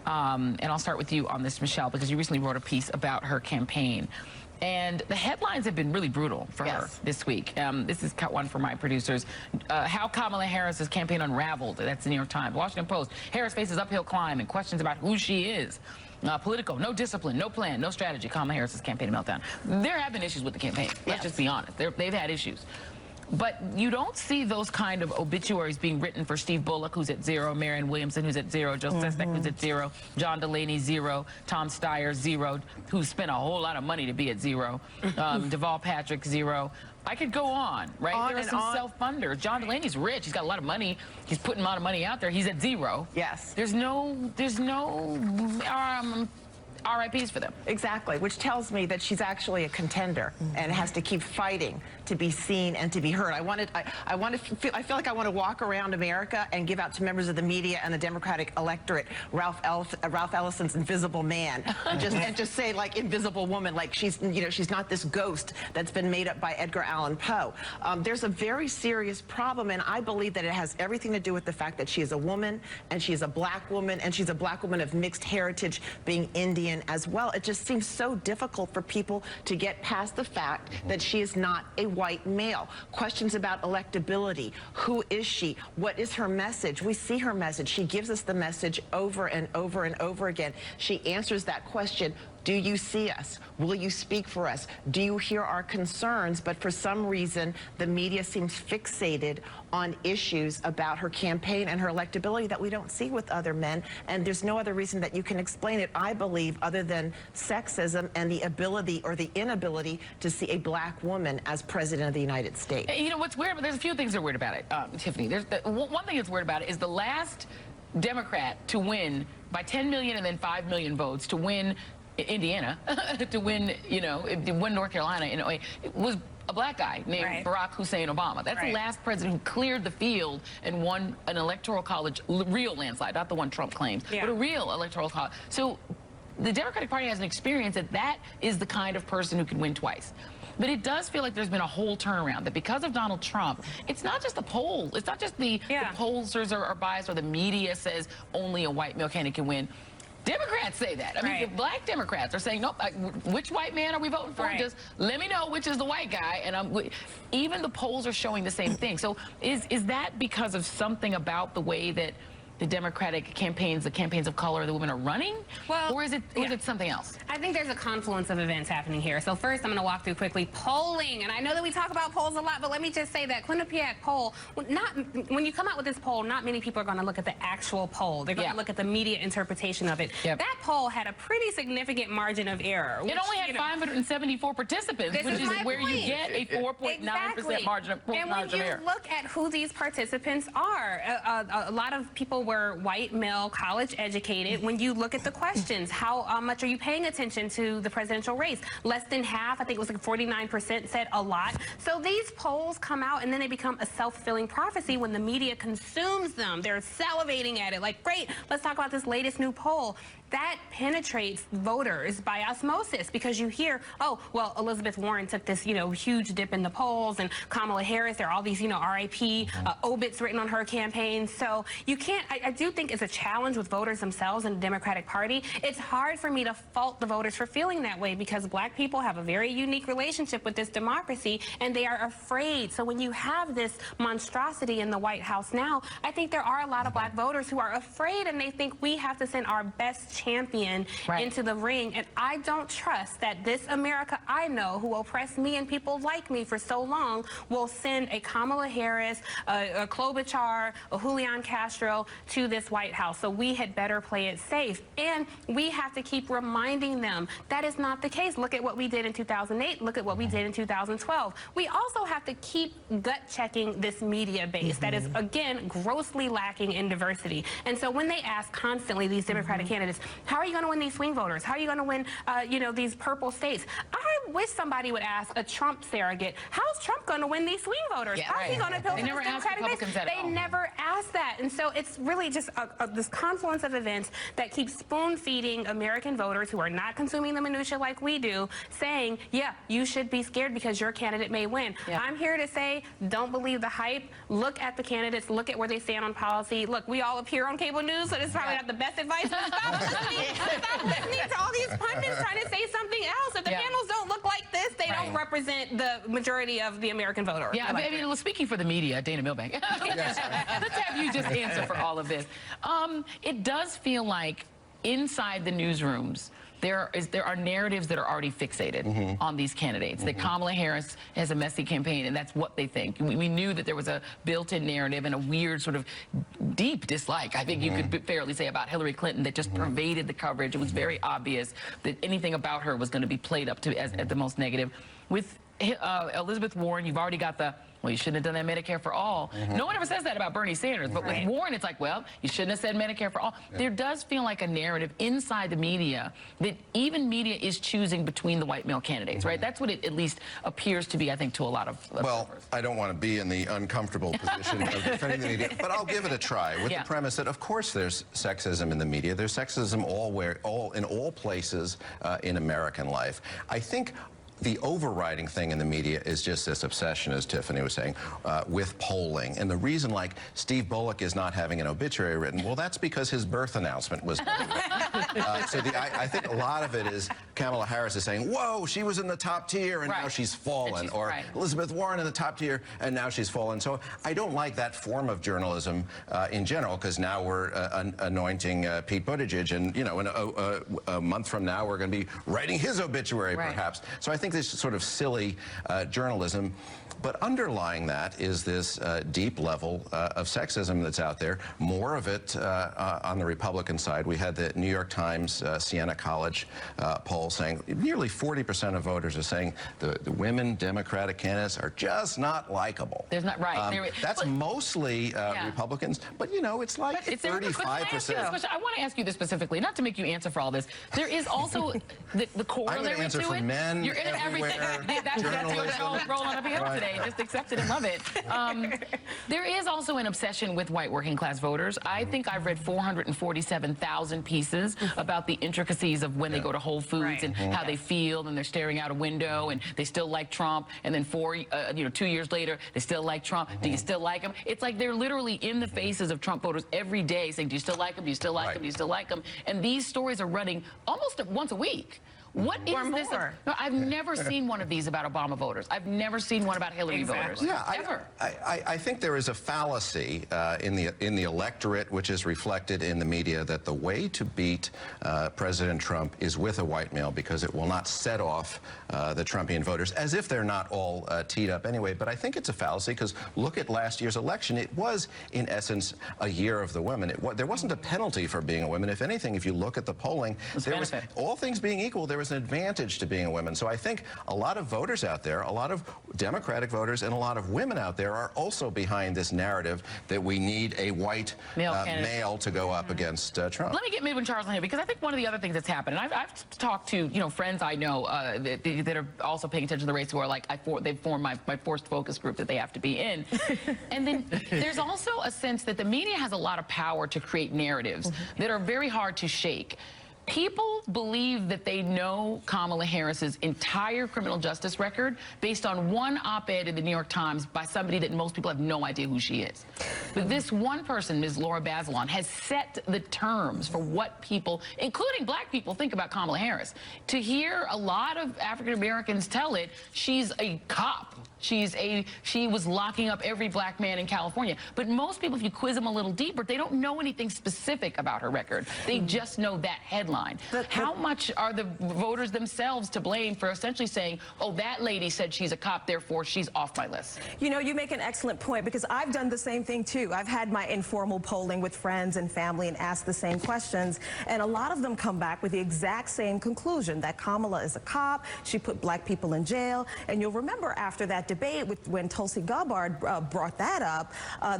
And I'll start with you on this, Michelle, because you recently wrote a piece about her campaign. And the headlines have been really brutal for her this week. This is cut one for my producers. How Kamala Harris's campaign unraveled. That's the New York Times. Washington Post. Harris faces uphill climb and questions about who she is. Politico. No discipline, no plan, no strategy. Kamala Harris's campaign meltdown. There have been issues with the campaign. Let's just be honest. They've had issues. But you don't see those kind of obituaries being written for Steve Bullock, who's at 0, Marianne Williamson, who's at 0, Joe Sestak, who's at 0, John Delaney, 0, Tom Steyer, 0, who spent a whole lot of money to be at 0, Deval Patrick, 0. I could go on, right? There are some self-funders. John Delaney's rich. He's got a lot of money. He's putting a lot of money out there. He's at 0. Yes. There's no RIPs for them. Exactly, which tells me that she's actually a contender and has to keep fighting to be seen and to be heard. I feel like I want to walk around America and give out to members of the media and the Democratic electorate Ralph Ellison's Invisible Man, and just say, like, Invisible Woman, like she's not this ghost that's been made up by Edgar Allan Poe. There's a very serious problem, and I believe that it has everything to do with the fact that she is a woman, and she is a black woman, and she's a black woman of mixed heritage, being Indian as well. It just seems so difficult for people to get past the fact that she is not a white male. Questions about electability. Who is she? What is her message? We see her message. She gives us the message over and over and over again. She answers that question. Do you see us? Will you speak for us? Do you hear our concerns? But for some reason, the media seems fixated on issues about her campaign and her electability that we don't see with other men. And there's no other reason that you can explain it, I believe, other than sexism and the ability or the inability to see a black woman as president of the United States. You know what's weird? There's a few things that are weird about it, Tiffany. One thing that's weird about it is the last Democrat to win by 10 million and then 5 million votes to win Indiana, to win, win North Carolina in a way, it was a black guy named Barack Hussein Obama. That's the last president who cleared the field and won an electoral college, real landslide, not the one Trump claims, but a real electoral college. So the Democratic Party has an experience that is the kind of person who can win twice. But it does feel like there's been a whole turnaround, that because of Donald Trump, it's not just the polls, it's not just the pollsters are biased or the media says only a white male candidate can win. Democrats say that. I mean, the black Democrats are saying, nope, which white man are we voting for? Just let me know which is the white guy. And even the polls are showing the same thing. So is that because of something about the way that the Democratic campaigns, the campaigns of color, the women are running? Well, or is it something else? I think there's a confluence of events happening here. So first, I'm going to walk through quickly polling. And I know that we talk about polls a lot, but let me just say that Quinnipiac poll, when you come out with this poll, not many people are going to look at the actual poll. They're going to look at the media interpretation of it. That poll had a pretty significant margin of error. It only had 574 participants, which is where you get a 4.9% margin of error. And when you look at who these participants are, a lot of people were white, male, college educated. When you look at the questions, how much are you paying attention to the presidential race? Less than half, I think it was like 49%, said a lot. So these polls come out and then they become a self-fulfilling prophecy when the media consumes them. They're salivating at it like, great, let's talk about this latest new poll. That penetrates voters by osmosis because you hear, oh, well, Elizabeth Warren took this, huge dip in the polls, and Kamala Harris, there are all these, RIP obits written on her campaign. So you can't, I do think it's a challenge with voters themselves in the Democratic Party. It's hard for me to fault the voters for feeling that way because black people have a very unique relationship with this democracy and they are afraid. So when you have this monstrosity in the White House now, I think there are a lot of black voters who are afraid and they think we have to send our best champion into the ring. And I don't trust that this America I know, who oppressed me and people like me for so long, will send a Kamala Harris, a Klobuchar, a Julian Castro to this White House. So we had better play it safe. And we have to keep reminding them that is not the case. Look at what we did in 2008. Look at what we did in 2012. We also have to keep gut checking this media base that is, again, grossly lacking in diversity. And so when they ask constantly, these Democratic candidates, how are you going to win these swing voters? How are you going to win, these purple states? I wish somebody would ask a Trump surrogate, how's Trump going to win these swing voters? How is he going to build this Democratic base? They never ask that. And so it's really really just this confluence of events that keeps spoon-feeding American voters who are not consuming the minutia like we do, saying, yeah, you should be scared because your candidate may win. Yeah. I'm here to say, don't believe the hype. Look at the candidates. Look at where they stand on policy. Look, we all appear on cable news, so this is probably not the best advice. But stop listening to all these pundits trying to say something else. If the panels don't look like this, they don't represent the majority of the American voter. Yeah, I mean, well, speaking for the media, Dana Milbank, let's have you just answer for all of this. It does feel like inside the newsrooms, there are narratives that are already fixated on these candidates. That Kamala Harris has a messy campaign, and that's what they think. We knew that there was a built-in narrative and a weird sort of deep dislike, I think you could fairly say, about Hillary Clinton that just pervaded the coverage. It was very obvious that anything about her was going to be played up to as the most negative. With Elizabeth Warren, you've already got the, well, you shouldn't have done that Medicare for all. No one ever says that about Bernie Sanders, but with Warren, it's like, well, you shouldn't have said Medicare for all. There does feel like a narrative inside the media that even media is choosing between the white male candidates, right? That's what it at least appears to be, I think, to a lot of Well, I don't want to be in the uncomfortable position of defending the media, but I'll give it a try with the premise that, of course, there's sexism in the media. There's sexism in all places in American life. I think the overriding thing in the media is just this obsession, as Tiffany was saying, with polling. And the reason, like, Steve Bullock is not having an obituary written, well, that's because his birth announcement was so I think a lot of it is Kamala Harris is saying, whoa, she was in the top tier and now she's fallen. Or Elizabeth Warren in the top tier and now she's fallen. So I don't like that form of journalism in general, because now we're anointing Pete Buttigieg, and, you know, in a month from now we're going to be writing his obituary, perhaps. So I think this sort of silly journalism. But underlying that is this deep level of sexism that's out there, more of it on the Republican side. We had the New York Times Siena College poll saying nearly 40% of voters are saying the women Democratic candidates are just not likable. There's not, that's mostly Republicans, but, you know, it's like 35%. I want to ask you this specifically, not to make you answer for all this. There is also the corollary to it. I'm going to answer for men. You're in everything. That's what's rolling on appeal today. Just accept it and love it. There is also an obsession with white working class voters. I think I've read 447,000 pieces about the intricacies of when they go to Whole Foods and how they feel, and they're staring out a window and they still like Trump, and then 2 years later they still like Trump. Do you still like him? It's like they're literally in the faces of Trump voters every day saying, do you still like him? Do you still like him? Do you still like him? And these stories are running almost once a week. What is this? No, I've never seen one of these about Obama voters. I've never seen one about Hillary voters. Yeah, ever. I think there is a fallacy in the electorate, which is reflected in the media, that the way to beat President Trump is with a white male, because it will not set off the Trumpian voters, as if they're not all teed up anyway. But I think it's a fallacy, because look at last year's election. It was, in essence, a year of the women. There wasn't a penalty for being a woman. If anything, if you look at the polling, there was, all things being equal, there was an advantage to being a woman. So I think a lot of voters out there, a lot of Democratic voters, and a lot of women out there are also behind this narrative that we need a white male to go up against Trump. Let me get Midwin Charles on here, because I think one of the other things that's happened, and I've talked to friends I know that are also paying attention to the race, who are like, they've formed my forced focus group that they have to be in. And then there's also a sense that the media has a lot of power to create narratives that are very hard to shake. People believe that they know Kamala Harris's entire criminal justice record based on one op-ed in the New York Times by somebody that most people have no idea who she is. But this one person, Ms. Laura Bazelon, has set the terms for what people, including black people, think about Kamala Harris. To hear a lot of African Americans tell it, she's a cop. She was locking up every black man in California. But most people, if you quiz them a little deeper, they don't know anything specific about her record. They just know that headline. How much are the voters themselves to blame for essentially saying, oh, that lady said she's a cop, therefore she's off my list? You know, you make an excellent point, because I've done the same thing too. I've had my informal polling with friends and family and asked the same questions, and a lot of them come back with the exact same conclusion, that Kamala is a cop, she put black people in jail. And you'll remember after that debate, when Tulsi Gabbard brought that up,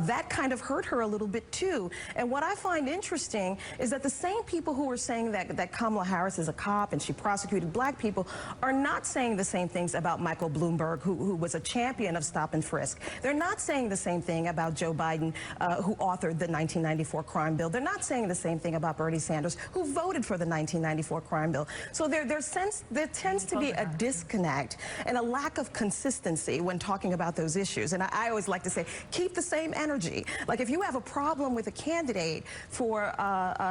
that kind of hurt her a little bit too. And what I find interesting is that the same people who were saying that Kamala Harris is a cop and she prosecuted black people are not saying the same things about Michael Bloomberg, who was a champion of stop and frisk. They're not saying the same thing about Joe Biden, who authored the 1994 crime bill. They're not saying the same thing about Bernie Sanders, who voted for the 1994 crime bill. So there tends to be a disconnect and a lack of consistency when talking about those issues. And I always like to say, keep the same energy. Like if you have a problem with a candidate for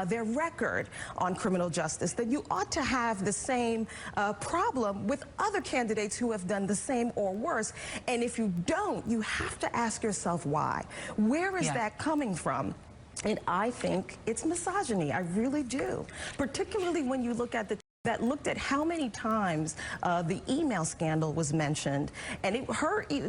their record on criminal justice, then you ought to have the same problem with other candidates who have done the same or worse. And if you don't, you have to ask yourself why. Where is that coming from? And I think it's misogyny. I really do. Particularly when you look at that looked at how many times the email scandal was mentioned, and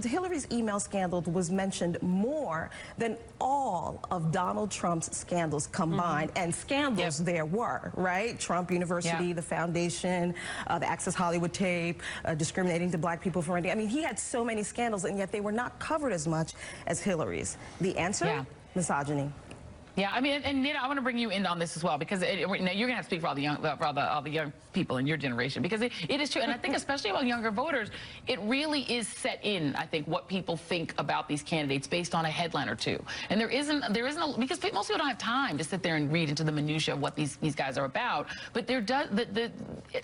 Hillary's email scandal was mentioned more than all of Donald Trump's scandals combined. And scandals there were, right? Trump University, the foundation, the Access Hollywood tape, discriminating to black people for renting. I mean, he had so many scandals, and yet they were not covered as much as Hillary's. The answer? Misogyny. Yeah, I mean, and Nina, I want to bring you in on this as well, because now you're going to have to speak for all the young people in your generation, because it is true, and I think especially among younger voters, it really is set in, I think, what people think about these candidates based on a headline or two, and there isn't because most people don't have time to sit there and read into the minutia of what these guys are about. But there does,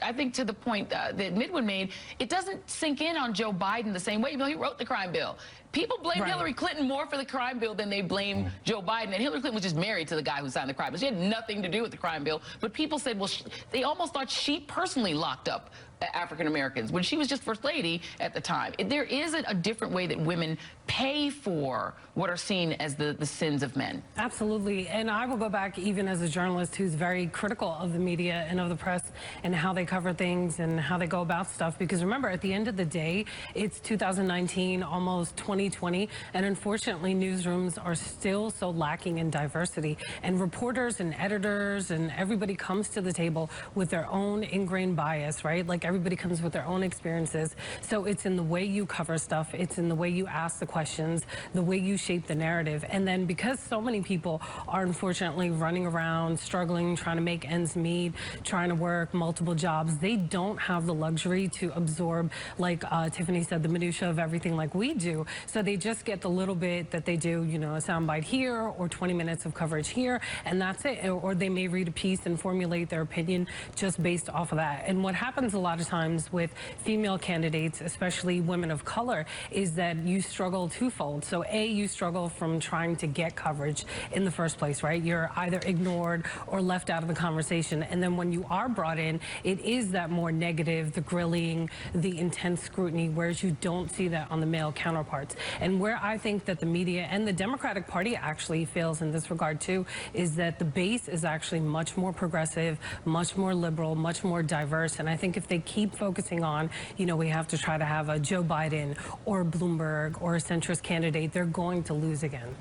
I think, to the point that Midwood made, it doesn't sink in on Joe Biden the same way. You know, he wrote the crime bill. People blame Hillary Clinton more for the crime bill than they blame Joe Biden. And Hillary Clinton was just married to the guy who signed the crime bill. She had nothing to do with the crime bill. But people said, well, they almost thought she personally locked up African Americans when she was just First Lady at the time. There is a different way that women pay for what are seen as the sins of men. Absolutely. And I will go back even as a journalist who's very critical of the media and of the press and how they cover things and how they go about stuff. Because remember, at the end of the day, it's 2019, almost 2020. And unfortunately, newsrooms are still so lacking in diversity. And reporters and editors and everybody comes to the table with their own ingrained bias, right? Like everybody comes with their own experiences. So it's in the way you cover stuff. It's in the way you ask the questions, the way you shape the narrative. And then because so many people are unfortunately running around, struggling, trying to make ends meet, trying to work multiple jobs, they don't have the luxury to absorb, like Tiffany said, the minutia of everything like we do. So they just get the little bit that they do, you know, a soundbite here or 20 minutes of coverage here, and that's it. Or they may read a piece and formulate their opinion just based off of that. And what happens a lot of times with female candidates, especially women of color, is that you struggle twofold. So A, you struggle from trying to get coverage in the first place, right? You're either ignored or left out of the conversation. And then when you are brought in, it is that more negative, the grilling, the intense scrutiny, whereas you don't see that on the male counterparts. And where I think that the media and the Democratic Party actually fails in this regard too, is that the base is actually much more progressive, much more liberal, much more diverse. And I think if they keep focusing on, you know, we have to try to have a Joe Biden or Bloomberg or a centrist candidate, they're going to lose again.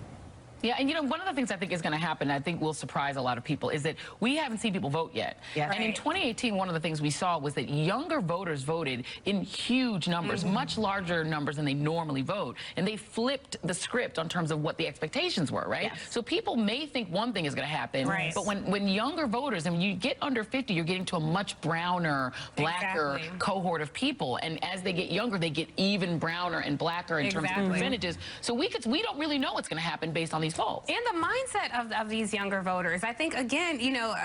Yeah, and you know, one of the things I think is going to happen, I think will surprise a lot of people, is that we haven't seen people vote yet. Yeah. And in 2018, one of the things we saw was that younger voters voted in huge numbers, much larger numbers than they normally vote. And they flipped the script on terms of what the expectations were, right? Yes. So people may think one thing is going to happen, but when younger voters, and when you get under 50, you're getting to a much browner, blacker cohort of people. And as they get younger, they get even browner and blacker in terms of percentages. So we don't really know what's going to happen based on these polls. And the mindset of these younger voters. I think, again, you know,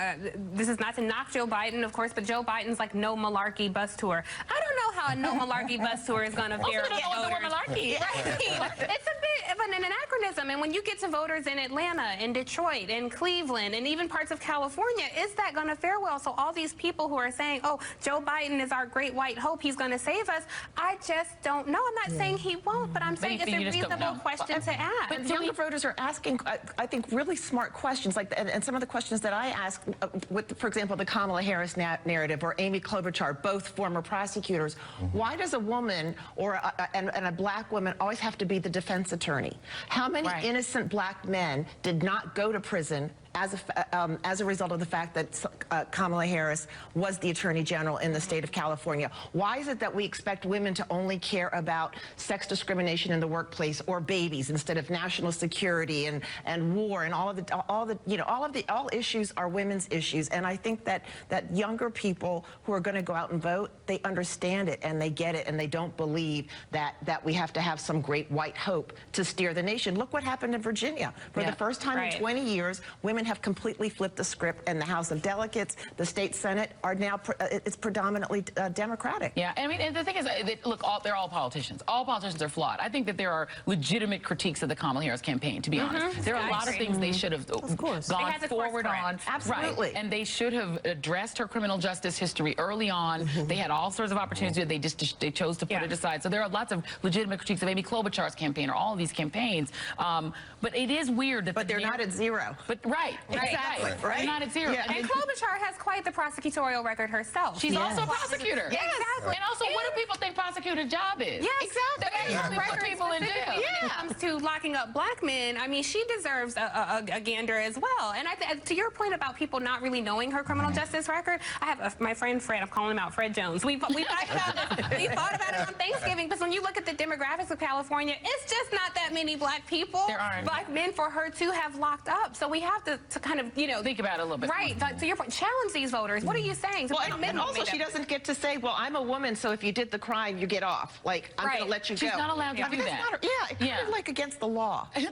this is not to knock Joe Biden, of course, but Joe Biden's like no malarkey bus tour. I don't know how a no malarkey bus tour is going to fare with voters. Malarkey. Right. It's a bit of an anachronism. And when you get to voters in Atlanta, in Detroit, in Cleveland, and even parts of California, is that going to fare well? So all these people who are saying, oh, Joe Biden is our great white hope, he's going to save us, I just don't know. I'm not saying he won't, but I'm saying it's a reasonable question to ask. But younger voters are asking, I think, really smart questions, like, and some of the questions that I ask, with, for example, the Kamala Harris narrative or Amy Klobuchar, both former prosecutors. Why does a woman or and a black woman always have to be the defense attorney? How many innocent black men did not go to prison as a result of the fact that Kamala Harris was the Attorney General in the state of California? Why is it that we expect women to only care about sex discrimination in the workplace or babies instead of national security and war and all issues are women's issues? And I think that younger people who are going to go out and vote, they understand it and they get it, and they don't believe that we have to have some great white hope to steer the nation. Look what happened in Virginia. For the first time in 20 years, women have completely flipped the script, and the House of Delegates, the state Senate are now it's predominantly Democratic. Yeah, I mean, and the thing is, look, they're all politicians. All politicians are flawed. I think that there are legitimate critiques of the Kamala Harris campaign, to be honest. There are a lot of things they should have gone forward on. Absolutely. Right. And they should have addressed her criminal justice history early on. They had all sorts of opportunities. They chose to put it aside. So there are lots of legitimate critiques of Amy Klobuchar's campaign or all of these campaigns. But it is weird that they're not at zero. But exactly. Right. They're not at zero. Yeah. And Klobuchar has quite the prosecutorial record herself. She's also a prosecutor. Yes. Exactly. And also, what do people think prosecutor's job is? Yes, exactly. They put people in jail. When it comes to locking up black men, I mean, she deserves a gander as well. And to your point about people not really knowing her criminal justice record, I have my friend Fred. I'm calling him out, Fred Jones. We thought about this. We thought about it on Thanksgiving. Because when you look at the demographics of California, it's just not that many black people. There aren't. Black men for her to have locked up. So we have to kind of, think about it a little bit. Right. To your point, challenge these voters. What are you saying? Well, and also she doesn't get to say, well, I'm a woman, so if you did the crime, you get off. Like, I'm going to let you go. She's not allowed to do that. It's kind of like against the law. You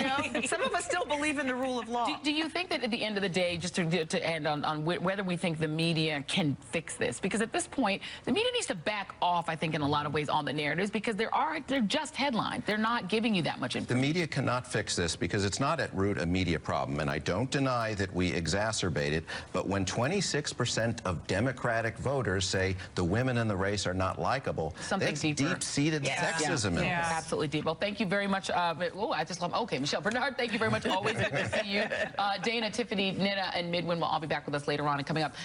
know? Some of us still believe in the rule of law. Do you think that at the end of the day, just to end on whether we think the media can fix this? Because at this point, the media needs to back off, I think, in a lot of ways on the narratives, because they're just headlines. They're not giving you that much information. The media cannot fix this because it's not at root a media problem, and I don't deny that we exacerbate it, but when 26% of Democratic voters say the women in the race are not likable, that's deep-seated sexism in this. Absolutely deep. Well, thank you very much. Okay, Michelle Bernard, thank you very much. Always good to see you. Dana, Tiffany, Nina, and Midwin will all be back with us later on and coming up.